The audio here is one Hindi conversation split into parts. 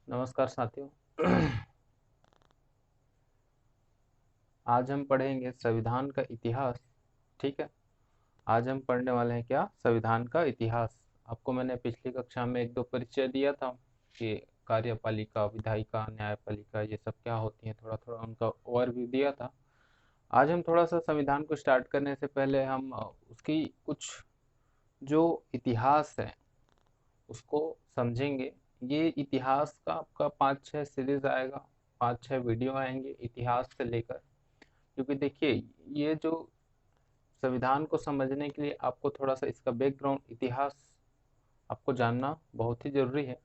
नमस्कार साथियों। आज हम पढ़ेंगे संविधान का इतिहास। ठीक है, आज हम पढ़ने वाले हैं क्या, संविधान का इतिहास। आपको मैंने पिछली कक्षा में एक दो परिचय दिया था कि कार्यपालिका, विधायिका, न्यायपालिका ये सब क्या होती हैं, थोड़ा थोड़ा उनका ओवरव्यू दिया था। आज हम थोड़ा सा संविधान को स्टार्ट करने से पहले हम उसकी कुछ जो इतिहास है उसको समझेंगे। ये इतिहास का आपका 5-6 सीरीज आएगा, 5-6 वीडियो आएंगे इतिहास से लेकर। क्योंकि देखिए, ये जो संविधान को समझने के लिए आपको थोड़ा सा इसका बैकग्राउंड इतिहास आपको जानना बहुत ही जरूरी है।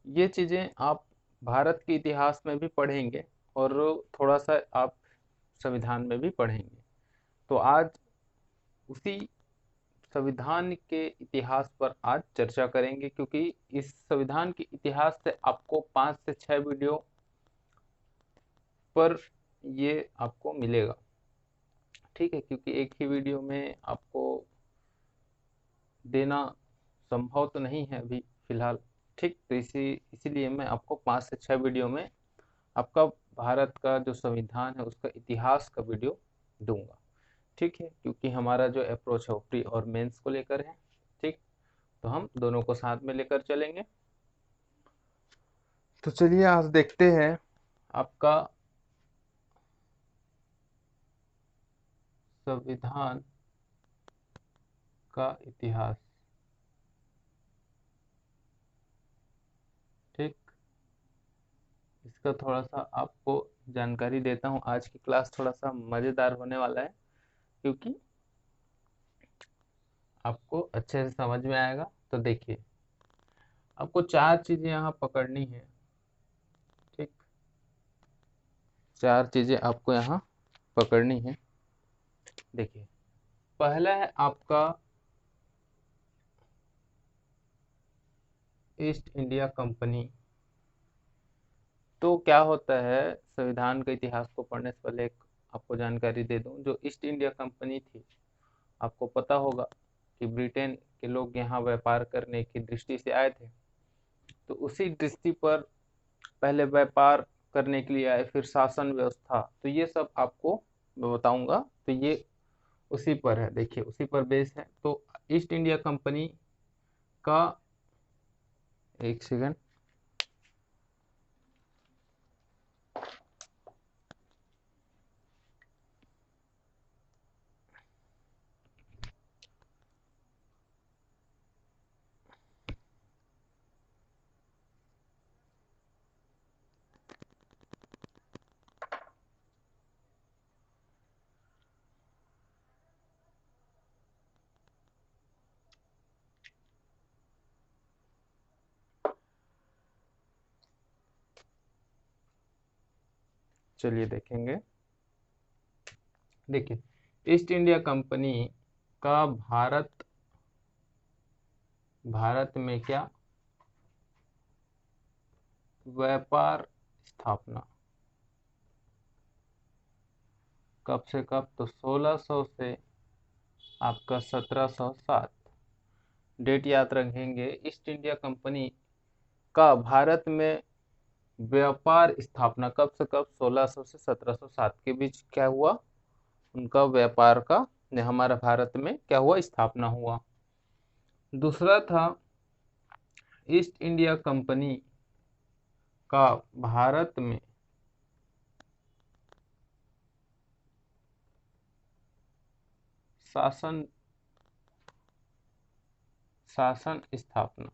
ये चीजें आप भारत के इतिहास में भी पढ़ेंगे और थोड़ा सा आप संविधान में भी पढ़ेंगे। तो आज उसी संविधान के इतिहास पर आज चर्चा करेंगे, क्योंकि इस संविधान के इतिहास से आपको 5 से 6 वीडियो पर ये आपको मिलेगा। ठीक है, क्योंकि एक ही वीडियो में आपको देना संभव तो नहीं है अभी फिलहाल। ठीक, तो इसीलिए मैं आपको 5 से 6 वीडियो में आपका भारत का जो संविधान है उसका इतिहास का वीडियो दूंगा। ठीक है, क्योंकि हमारा जो अप्रोच है वो प्री और मेंस को लेकर है। ठीक, तो हम दोनों को साथ में लेकर चलेंगे। तो चलिए आज देखते हैं आपका संविधान का इतिहास। ठीक, इसका थोड़ा सा आपको जानकारी देता हूँ। आज की क्लास थोड़ा सा मज़ेदार होने वाला है, क्योंकि आपको अच्छे से समझ में आएगा। तो देखिए, आपको 4 चीजें यहाँ पकड़नी है। ठीक, 4 चीजें आपको यहाँ पकड़नी है। देखिए, पहला है आपका ईस्ट इंडिया कंपनी। तो क्या होता है, संविधान के इतिहास को पढ़ने से पहले एक आपको जानकारी दे दूं। जो ईस्ट इंडिया कंपनी थी, आपको पता होगा कि ब्रिटेन के लोग यहाँ व्यापार करने की दृष्टि से आए थे। तो उसी दृष्टि पर पहले व्यापार करने के लिए आए, फिर शासन व्यवस्था, तो ये सब आपको मैं बताऊंगा। तो ये उसी पर है, देखिए उसी पर बेस है। तो ईस्ट इंडिया कंपनी का, एक सेकंड, चलिए देखेंगे। देखिए, ईस्ट इंडिया कंपनी का भारत में क्या व्यापार स्थापना कब से कब, तो 1600 से आपका 1707। डेट याद रखेंगे। ईस्ट इंडिया कंपनी का भारत में व्यापार स्थापना कब से कब, 1600 से 1707 के बीच क्या हुआ, उनका व्यापार का हमारा भारत में क्या हुआ, स्थापना हुआ। दूसरा था ईस्ट इंडिया कंपनी का भारत में शासन शासन स्थापना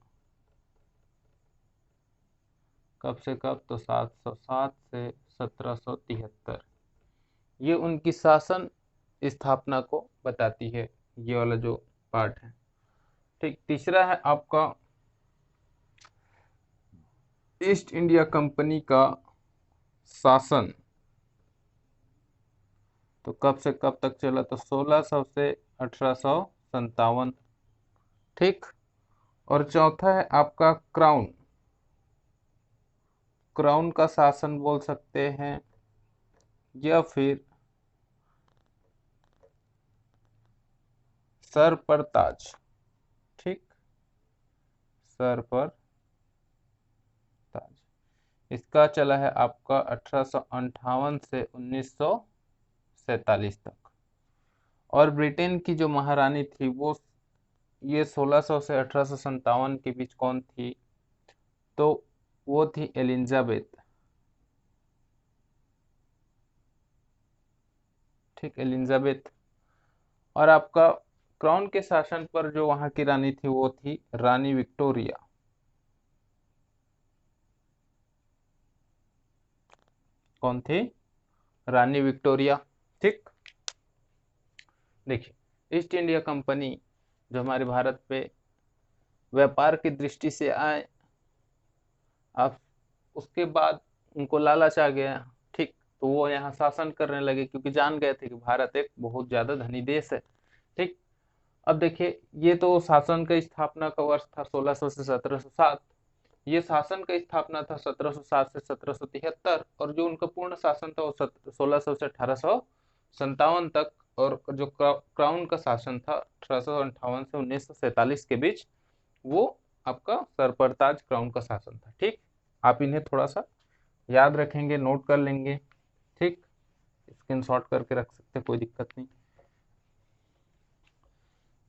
कब से कब, तो 707 से 1773। ये उनकी शासन स्थापना को बताती है, ये वाला जो पार्ट है। ठीक, तीसरा है आपका ईस्ट इंडिया कंपनी का शासन, तो कब से कब तक चला, तो 1600 से 1857। ठीक, और चौथा है आपका क्राउन। क्राउन का शासन बोल सकते हैं, या फिर सर पर ताज। ठीक, सर पर ताज। इसका चला है आपका 1858 से 1947 तक। और ब्रिटेन की जो महारानी थी वो ये 1600 से 1857 के बीच कौन थी, तो वो थी एलिजाबेथ। ठीक, एलिजाबेथ। और आपका क्राउन के शासन पर जो वहां की रानी थी वो थी रानी विक्टोरिया। कौन थी? रानी विक्टोरिया। ठीक। देखिए, ईस्ट इंडिया कंपनी जो हमारे भारत पे व्यापार की दृष्टि से आए, अब उसके बाद उनको लालच आ गया। ठीक, तो वो यहाँ शासन करने लगे क्योंकि जान गए थे कि भारत एक बहुत ज्यादा धनी देश है। ठीक। अब देखिए, ये तो शासन का स्थापना का वर्ष था 1600 से 1707। ये शासन का स्थापना था 1707 से 1773, और जो उनका पूर्ण शासन था वो 1600 से 1857 तक। और जो क्राउन का शासन था 1858 से 1947 के बीच, वो आपका सरपरताज क्राउन का शासन था। ठीक, आप इन्हें थोड़ा सा याद रखेंगे, नोट कर लेंगे। ठीक, स्क्रीनशॉट करके रख सकते, कोई दिक्कत नहीं।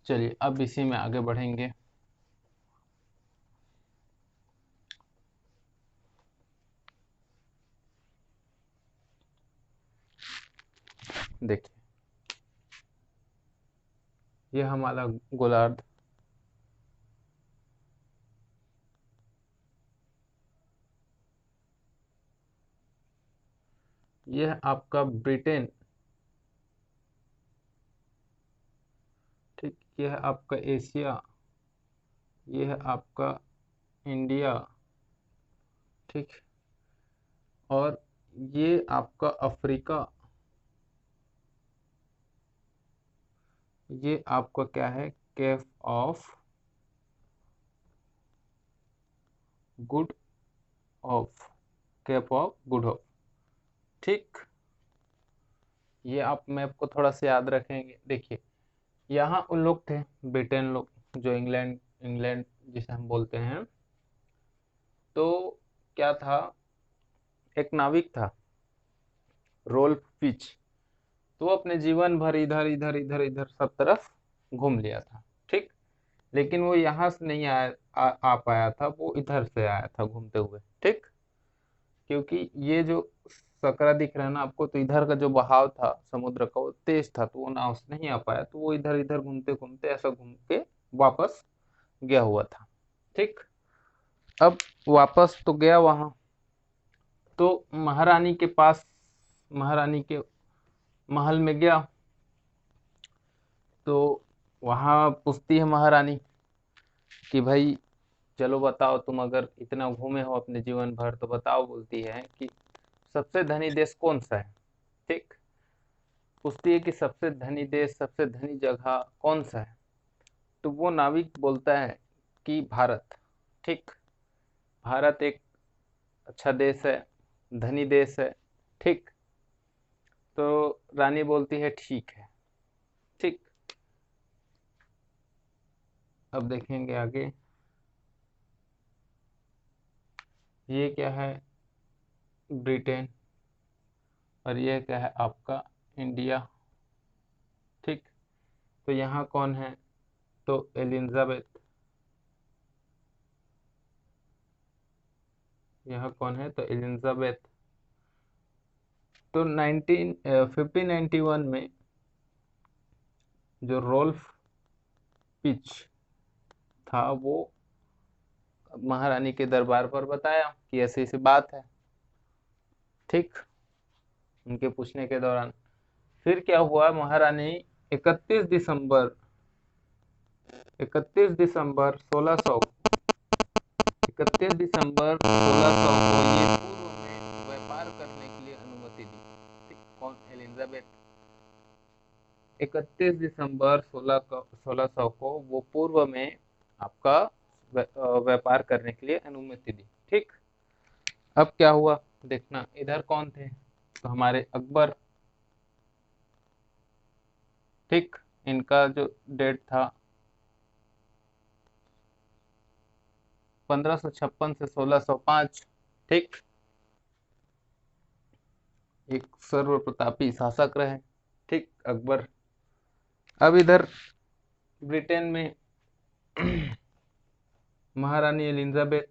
चलिए अब इसी में आगे बढ़ेंगे। देखिए, ये हमारा गोलार्ध, यह आपका ब्रिटेन। ठीक, यह आपका एशिया, यह आपका इंडिया। ठीक, और ये आपका अफ्रीका, ये आपका क्या है, Cape of Good Hope, Cape of Good Hope. ठीक, ये आप मैप को थोड़ा सा याद रखेंगे। देखिए, यहाँ उन लोग थे, ब्रिटेन लोग, जो इंग्लैंड इंग्लैंड जिसे हम बोलते हैं। तो क्या था, एक नाविक था रोल्फ फिच। तो वो अपने जीवन भर इधर इधर इधर इधर सब तरफ घूम लिया था। ठीक, लेकिन वो यहाँ से नहीं आ पाया था, वो इधर से आया था घूमते हुए। ठीक, क्योंकि ये जो सकरा दिख रहा है ना आपको, तो इधर का जो बहाव था समुद्र का वो तेज था, तो वो नाव से नहीं आ पाया, तो वो इधर इधर घूमते घूमते ऐसा घूम के वापस गया हुआ था। ठीक, अब वापस तो गया वहां, तो महारानी के पास, महारानी के महल में गया। तो वहां पूछती है महारानी कि भाई चलो बताओ, तुम अगर इतना घूमे हो अपने जीवन भर तो बताओ, बोलती है कि सबसे धनी देश कौन सा है। ठीक, पूछती है कि सबसे धनी देश, सबसे धनी जगह कौन सा है। तो वो नाविक बोलता है कि भारत। ठीक, भारत एक अच्छा देश है, धनी देश है। ठीक, तो रानी बोलती है ठीक है। ठीक, अब देखेंगे आगे, ये क्या है, ब्रिटेन, और ये क्या है आपका इंडिया। ठीक, तो यहाँ कौन है, तो एलिजाबेथ। यहाँ कौन है, तो एलिजाबेथ। तो 1591 में जो रोल्फ पिच था, वो महारानी के दरबार पर बताया कि ऐसी ऐसी बात है। ठीक, उनके पूछने के दौरान फिर क्या हुआ, महारानी 31 दिसंबर 31 दिसंबर 1600 31 दिसंबर 1600 को ये पूर्व में व्यापार करने के लिए अनुमति दी। ठीक, कौन, एलिजाबेथ। 31 दिसंबर 1600 को वो पूर्व में आपका व्यापार करने के लिए अनुमति दी। ठीक, अब क्या हुआ, देखना इधर कौन थे, तो हमारे अकबर। ठीक, इनका जो डेट था 1556 से 1605। ठीक, एक सर्वप्रतापी शासक रहे, ठीक, अकबर। अब इधर ब्रिटेन में महारानी एलिजाबेथ,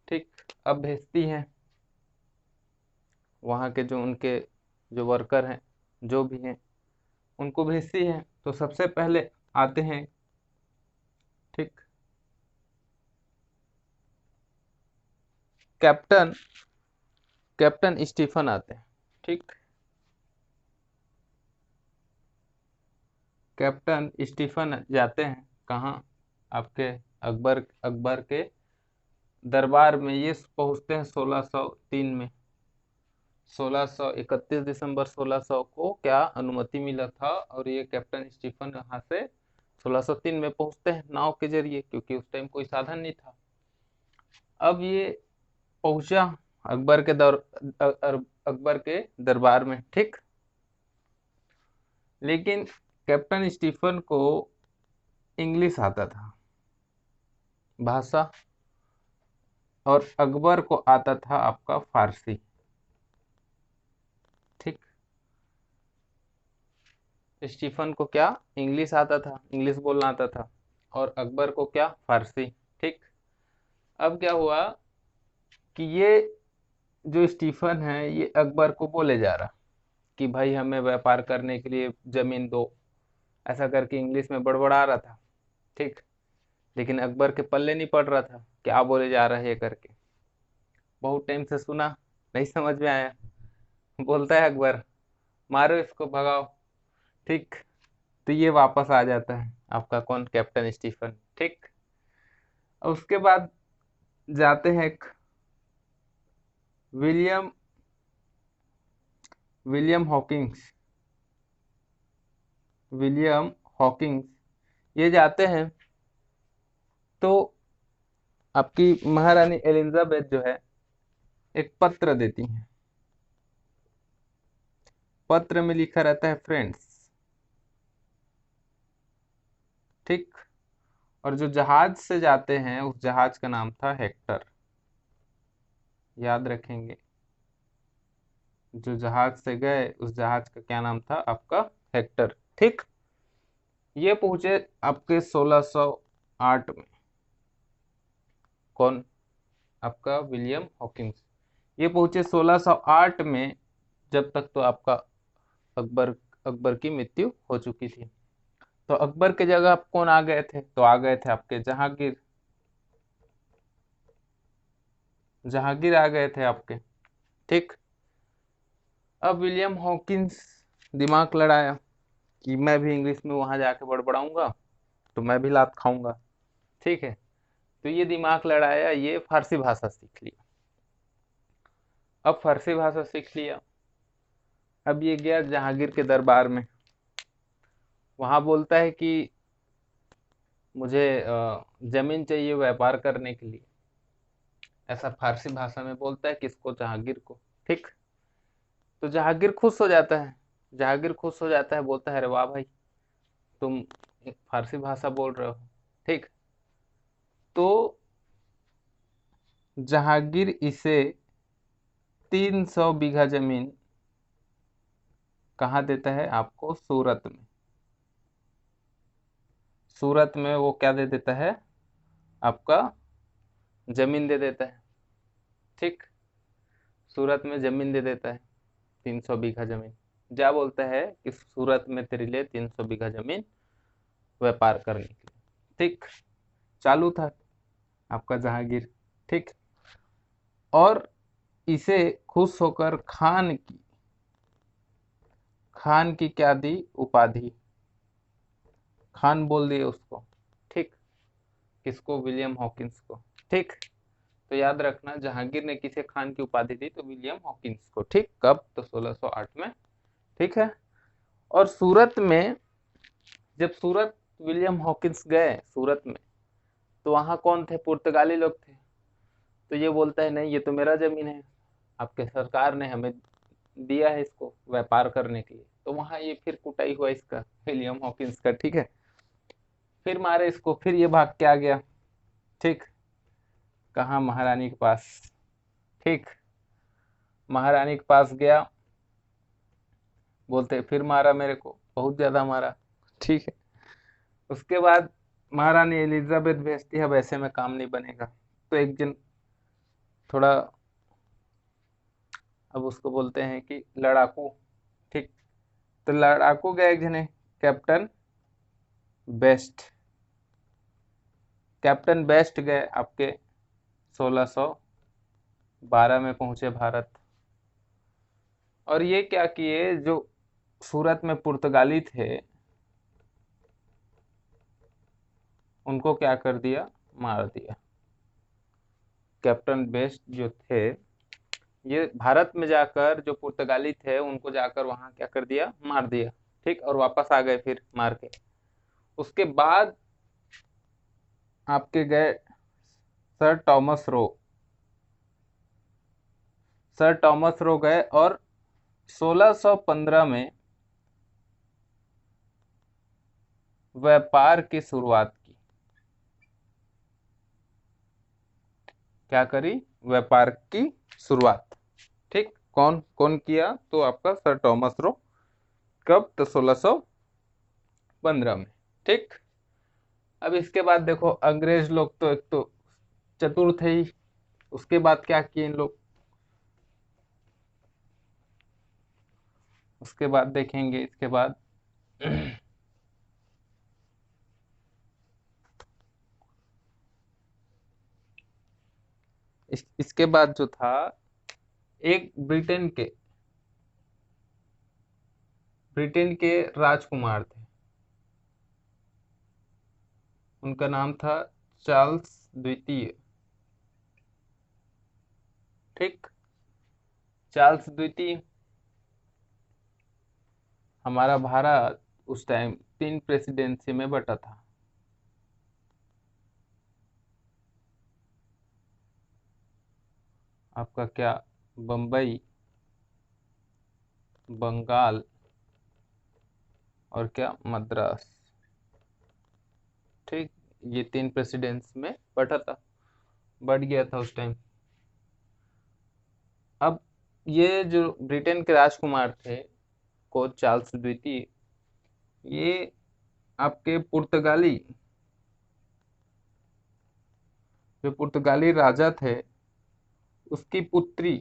ठीक, अब भेजती हैं वहाँ के जो उनके जो वर्कर हैं, जो भी हैं, उनको भेजती हैं। तो सबसे पहले आते हैं, ठीक, कैप्टन कैप्टन स्टीफन आते हैं, ठीक। कैप्टन स्टीफन जाते हैं कहाँ? आपके अकबर के दरबार में। ये पहुंचते हैं 1603 में। 1631 दिसंबर 1600 को क्या अनुमति मिला था, और ये कैप्टन स्टीफन यहाँ से 1603 में पहुंचते हैं नाव के जरिए, क्योंकि उस टाइम कोई साधन नहीं था। अब ये पहुंचा अकबर के दरबार में, ठीक। लेकिन कैप्टन स्टीफन को इंग्लिश आता था भाषा, और अकबर को आता था आपका फारसी, ठीक। स्टीफन को क्या इंग्लिश आता था, इंग्लिश बोलना आता था, और अकबर को क्या फारसी, ठीक। अब क्या हुआ कि ये जो स्टीफन है ये अकबर को बोले जा रहा कि भाई हमें व्यापार करने के लिए जमीन दो, ऐसा करके इंग्लिश में बड़बड़ा रहा था, ठीक। लेकिन अकबर के पल्ले नहीं पड़ रहा था क्या बोले जा रहा है ये करके। बहुत टाइम से सुना, नहीं समझ में आया। बोलता है अकबर, मारो इसको, भगाओ, ठीक। तो ये वापस आ जाता है आपका कौन, कैप्टन स्टीफन, ठीक। और उसके बाद जाते हैं एक William William Hawkins William Hawkins ये जाते हैं। तो आपकी महारानी एलिजाबेथ जो है एक पत्र देती हैं। पत्र में लिखा रहता है फ्रेंड्स, ठीक। और जो जहाज से जाते हैं उस जहाज का नाम था हेक्टर, याद रखेंगे। जो जहाज से गए उस जहाज का क्या नाम था आपका, हेक्टर, ठीक। ये पहुंचे आपके 1608 में। कौन? आपका विलियम हॉकिंस। ये पहुंचे 1608 में। जब तक तो आपका अकबर अकबर की मृत्यु हो चुकी थी। तो अकबर के जगह आप कौन आ गए थे? तो आ गए थे आपके जहांगीर। जहांगीर आ गए थे आपके, ठीक। अब विलियम हॉकिंस दिमाग लड़ाया कि मैं भी इंग्लिश में वहां जाके बड़बड़ाऊंगा तो मैं भी लात खाऊंगा, ठीक है। तो ये दिमाग लड़ाया, ये फारसी भाषा सीख लिया। अब फारसी भाषा सीख लिया। अब ये गया जहांगीर के दरबार में। वहां बोलता है कि मुझे जमीन चाहिए व्यापार करने के लिए। ऐसा फारसी भाषा में बोलता है किसको? जहांगीर को, ठीक। तो जहांगीर खुश हो जाता है। जहांगीर खुश हो जाता है, बोलता है अरे वाह भाई, तुम फारसी भाषा बोल रहे हो, ठीक। तो जहांगीर इसे 300 बीघा जमीन कहाँ देता है आपको? सूरत में। सूरत में वो क्या दे देता है आपका? जमीन दे देता है, ठीक। सूरत में जमीन दे देता है, 300 बीघा जमीन। जा बोलता है कि सूरत में तेरे लिए 300 बीघा जमीन व्यापार करने के लिए, ठीक। चालू था आपका जहांगीर, ठीक। और इसे खुश होकर खान की क्या दी उपाधि? खान बोल दिए उसको, ठीक। किसको? विलियम हॉकिंस को, ठीक। तो याद रखना, जहांगीर ने किसे खान की उपाधि दी? तो विलियम हॉकिंस को, ठीक। कब? तो 1608 में, ठीक है। और सूरत में, जब सूरत विलियम हॉकिंस गए सूरत में, तो वहां कौन थे? पुर्तगाली लोग थे। तो ये बोलता है नहीं, ये तो मेरा जमीन है, आपके सरकार ने हमें दिया है इसको व्यापार करने के लिए। तो वहां ये फिर कुटाई हुआ इसका, विलियम हॉकिंस का, ठीक है। फिर मारे इसको, फिर ये भाग के आ गया, ठीक। कहाँ? महारानी के पास, ठीक। महारानी के पास गया, बोलते फिर मारा मेरे को, बहुत ज्यादा मारा। ठीक है, उसके बाद महारानी एलिजाबेथ भेजती है, अब ऐसे में काम नहीं बनेगा। तो एक दिन थोड़ा, अब उसको बोलते हैं कि लड़ाकू। ठीक, तो लड़ाकू गए एक जने, कैप्टन बेस्ट। कैप्टन बेस्ट गए आपके 1612 में पहुंचे भारत। और ये क्या किए, जो सूरत में पुर्तगाली थे उनको क्या कर दिया, मार दिया। कैप्टन बेस्ट जो थे, ये भारत में जाकर जो पुर्तगाली थे उनको जाकर वहां क्या कर दिया, मार दिया। ठीक, और वापस आ गए फिर मार के। उसके बाद आपके गए sir Thomas Roe. Sir Thomas Roe गए और 1615 में व्यापार की शुरुआत की। क्या करी, व्यापार की शुरुआत। ठीक, कौन कौन किया, तो आपका सर टॉमस रो। कब, तो 1615 में। ठीक, अब इसके बाद देखो, अंग्रेज लोग तो एक तो चतुर थे ही। उसके बाद क्या किए इन लोग, उसके बाद देखेंगे। इसके बाद इसके बाद जो था, एक ब्रिटेन के राजकुमार थे, उनका नाम था चार्ल्स द्वितीय। ठीक, चार्ल्स द्वितीय। हमारा भारत उस टाइम 3 प्रेसिडेंसी में बटा था। आपका क्या, बम्बई, बंगाल और क्या, मद्रास। ठीक, ये 3 प्रेसिडेंसी में बटा था, बढ़ गया था उस टाइम। अब ये जो ब्रिटेन के राजकुमार थे, को चार्ल्स द्वितीय, ये आपके पुर्तगाली, जो पुर्तगाली राजा थे, उसकी पुत्री,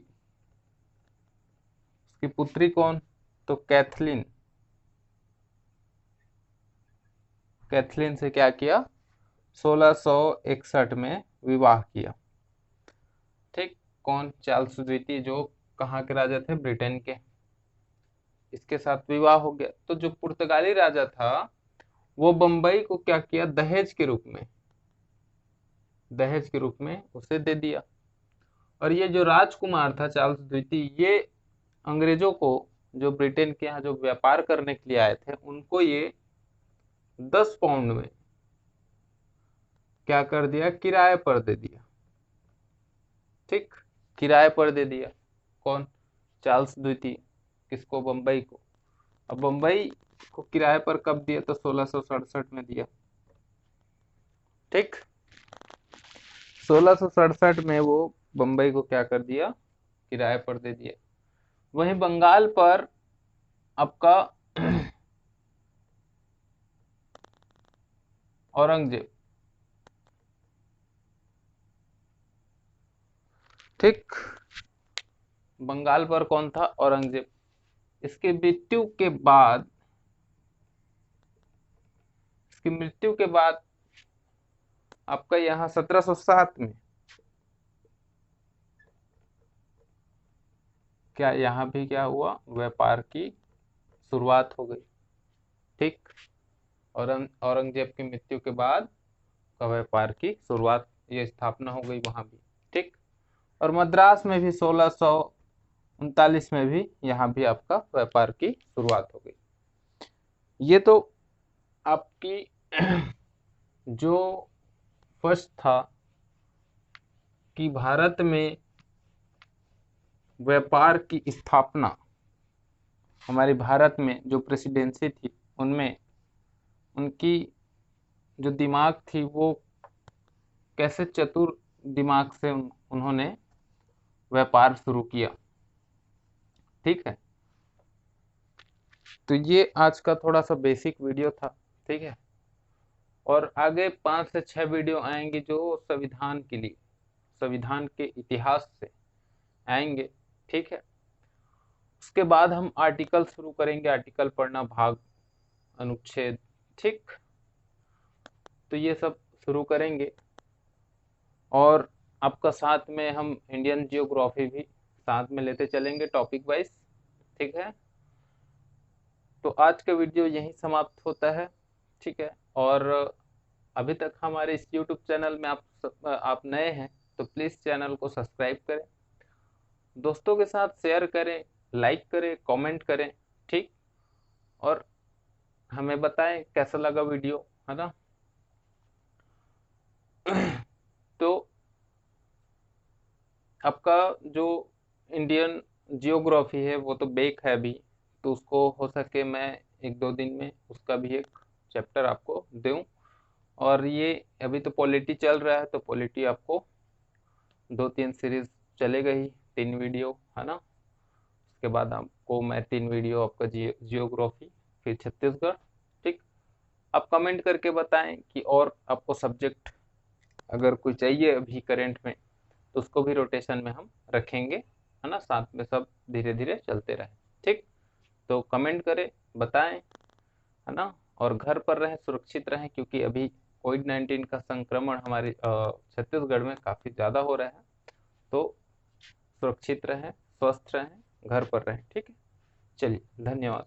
उसकी पुत्री कौन, तो कैथलीन। कैथलीन से क्या किया, 1661 में विवाह किया। ठीक, कौन, चार्ल्स द्वितीय, जो कहाँ के राजा थे, ब्रिटेन के। इसके साथ विवाह हो गया। तो जो पुर्तगाली राजा था, वो बंबई को क्या किया, दहेज के रूप में उसे दे दिया। और ये जो राजकुमार था चार्ल्स द्वितीय, ये अंग्रेजों को, जो ब्रिटेन के यहाँ जो व्यापार करने के लिए आए थे, उनको ये 10 पाउंड में क्या कर दिया, किराए पर दे दिया। ठीक, किराए पर दे दिया। कौन, चार्ल्स द्वितीय, किसको, बंबई को। अब बंबई को किराए पर कब दिया, तो 1667 में दिया। ठीक, 1667 में वो बंबई को क्या कर दिया, किराए पर दे दिया। वहीं बंगाल पर आपका औरंगजेब। ठीक, बंगाल पर कौन था, औरंगजेब। इसके मृत्यु के बाद, इसकी मृत्यु के बाद आपका यहाँ 1707 में क्या, यहाँ भी क्या हुआ, व्यापार की शुरुआत हो गई। ठीक, औरंगजेब की मृत्यु के बाद का व्यापार की शुरुआत, ये स्थापना हो गई वहां भी। ठीक, और मद्रास में भी 1639 में भी, यहाँ भी आपका व्यापार की शुरुआत हो गई। ये तो आपकी जो फर्स्ट था कि भारत में व्यापार की स्थापना, हमारे भारत में जो प्रेसिडेंसी थी उनमें उनकी जो दिमाग थी, वो कैसे चतुर दिमाग से उन्होंने व्यापार शुरू किया। ठीक है। तो ये आज का थोड़ा सा बेसिक वीडियो था, ठीक है। और आगे 5 से 6 वीडियो आएंगे जो संविधान के लिए, संविधान के इतिहास से आएंगे, ठीक है। उसके बाद हम आर्टिकल शुरू करेंगे, आर्टिकल पढ़ना, भाग, अनुच्छेद, ठीक। तो ये सब शुरू करेंगे और आपका साथ में हम इंडियन जियोग्राफी भी साथ में लेते चलेंगे टॉपिक वाइज, ठीक है। तो आज का वीडियो यहीं समाप्त होता है, ठीक है। और अभी तक हमारे इस यूट्यूब चैनल में आप नए हैं तो प्लीज़ चैनल को सब्सक्राइब करें, दोस्तों के साथ शेयर करें, लाइक करें, कमेंट करें, ठीक। और हमें बताएं कैसा लगा वीडियो, है ना। तो आपका जो इंडियन जियोग्राफी है वो तो बेक है अभी, तो उसको हो सके मैं 1-2 दिन में उसका भी एक चैप्टर आपको दूं। और ये अभी तो पॉलिटी चल रहा है, तो पॉलिटी आपको 2-3 सीरीज चलेगा ही, 3 वीडियो, है ना। उसके बाद आपको मैं 3 वीडियो आपका जियोग्राफी, फिर छत्तीसगढ़, ठीक। आप कमेंट करके बताएं कि और आपको सब्जेक्ट अगर कोई चाहिए अभी करेंट में, तो उसको भी रोटेशन में हम रखेंगे, है ना, साथ में सब धीरे धीरे चलते रहे, ठीक। तो कमेंट करें, बताएं, है ना। और घर पर रहें, सुरक्षित रहें, क्योंकि अभी कोविड-19 का संक्रमण हमारे छत्तीसगढ़ में काफ़ी ज़्यादा हो रहा है। तो सुरक्षित रहें, स्वस्थ रहें, घर पर रहें, ठीक है। चलिए, धन्यवाद।